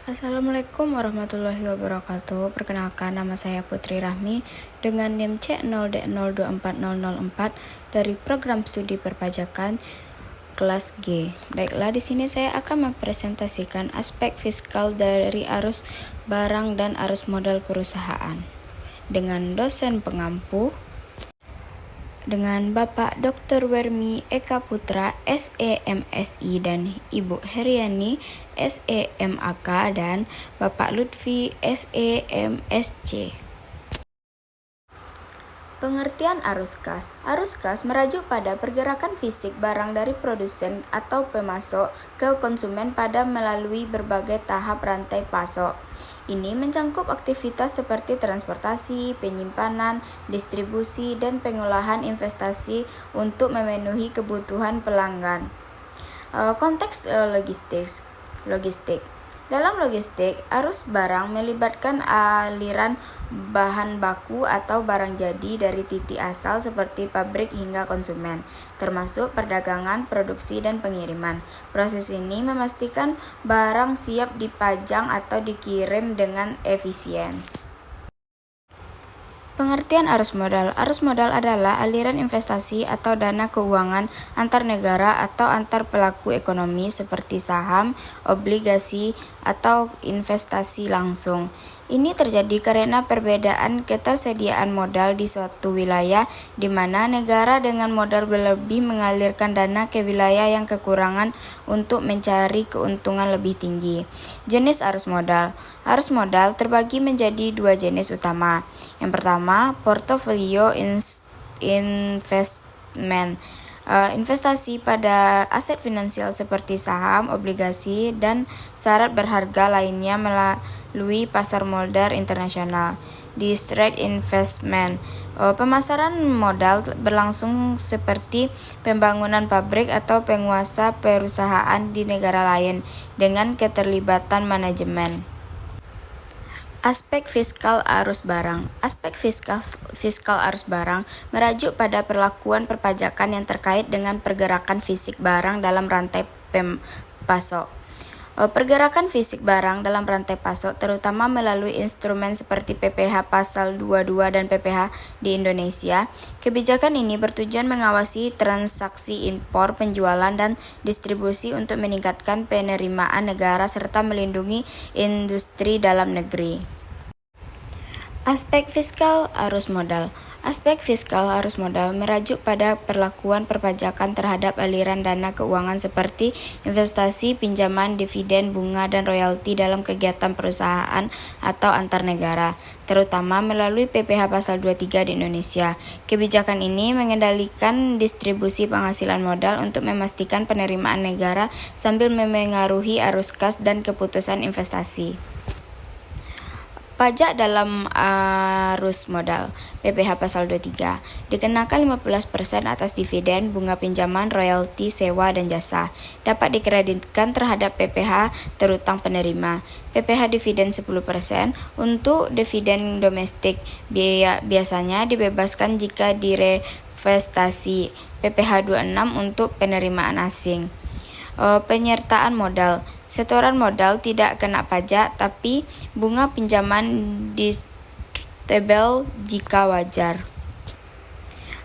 Assalamualaikum warahmatullahi wabarakatuh. Perkenalkan, nama saya Putri Rahmi dengan NIM C0D024004 dari Program Studi Perpajakan kelas G. Baiklah, di sini saya akan mempresentasikan aspek fiskal dari arus barang dan arus modal perusahaan dengan dosen pengampu, dengan Bapak Dr. Wermi Eka Putra, SEMSI, dan Ibu Heriani, SEMAK, dan Bapak Lutfi, SEMSC. Pengertian arus kas. Arus kas merujuk pada pergerakan fisik barang dari produsen atau pemasok ke konsumen pada melalui berbagai tahap rantai pasok. Ini mencangkup aktivitas seperti transportasi, penyimpanan, distribusi, dan pengolahan investasi untuk memenuhi kebutuhan pelanggan. Konteks logistik. Dalam logistik, arus barang melibatkan aliran bahan baku atau barang jadi dari titik asal seperti pabrik hingga konsumen, termasuk perdagangan, produksi, dan pengiriman. Proses ini memastikan barang siap dipajang atau dikirim dengan efisien. Pengertian arus modal. Arus modal adalah aliran investasi atau dana keuangan antar negara atau antar pelaku ekonomi seperti saham, obligasi, atau investasi langsung. Ini terjadi karena perbedaan ketersediaan modal di suatu wilayah di mana negara dengan modal berlebih mengalirkan dana ke wilayah yang kekurangan untuk mencari keuntungan lebih tinggi. Jenis arus modal. Arus modal terbagi menjadi dua jenis utama. Yang pertama, portofolio investment. Investasi pada aset finansial seperti saham, obligasi, dan syarat berharga lainnya melalui pasar modal internasional. Direct investment. Pemasaran modal berlangsung seperti pembangunan pabrik atau penguasa perusahaan di negara lain dengan keterlibatan manajemen. Aspek fiskal arus barang. Aspek fiskal arus barang merujuk pada perlakuan perpajakan yang terkait dengan pergerakan fisik barang dalam rantai pasok. Pergerakan fisik barang dalam rantai pasok terutama melalui instrumen seperti PPh Pasal 22 dan PPh di Indonesia. Kebijakan ini bertujuan mengawasi transaksi impor, penjualan, dan distribusi untuk meningkatkan penerimaan negara serta melindungi industri dalam negeri. Aspek fiskal arus modal. Aspek fiskal arus modal merujuk pada perlakuan perpajakan terhadap aliran dana keuangan seperti investasi, pinjaman, dividen, bunga, dan royalti dalam kegiatan perusahaan atau antar negara, terutama melalui PPh Pasal 23 di Indonesia. Kebijakan ini mengendalikan distribusi penghasilan modal untuk memastikan penerimaan negara sambil memengaruhi arus kas dan keputusan investasi. Pajak dalam arus modal. PPh Pasal 23. Dikenakan 15% atas dividen, bunga pinjaman, royalti, sewa, dan jasa. Dapat dikreditkan terhadap PPh terutang penerima. PPh dividen 10%. Untuk dividen domestik, biasanya dibebaskan jika direinvestasi. PPh 26 untuk penerimaan asing. Penyertaan modal. Setoran modal tidak kena pajak, tapi bunga pinjaman deductible jika wajar.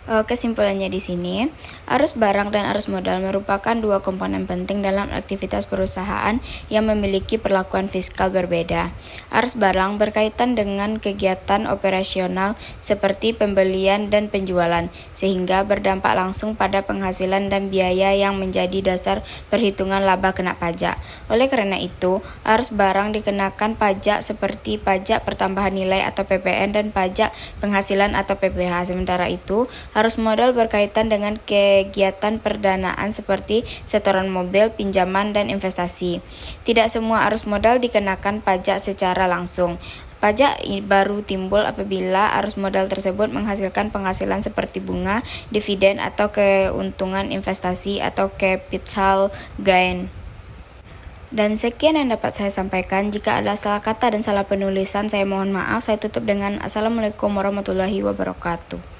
Kesimpulannya di sini, arus barang dan arus modal merupakan dua komponen penting dalam aktivitas perusahaan yang memiliki perlakuan fiskal berbeda. Arus barang berkaitan dengan kegiatan operasional seperti pembelian dan penjualan, sehingga berdampak langsung pada penghasilan dan biaya yang menjadi dasar perhitungan laba kena pajak. Oleh karena itu, arus barang dikenakan pajak seperti pajak pertambahan nilai atau PPN dan pajak penghasilan atau PPh. Sementara itu, arus modal berkaitan dengan kegiatan perdanaan seperti setoran mobil, pinjaman, dan investasi. Tidak semua arus modal dikenakan pajak secara langsung. Pajak baru timbul apabila arus modal tersebut menghasilkan penghasilan seperti bunga, dividen, atau keuntungan investasi atau capital gain. Dan sekian yang dapat saya sampaikan. Jika ada salah kata dan salah penulisan, saya mohon maaf. Saya tutup dengan Assalamualaikum warahmatullahi wabarakatuh.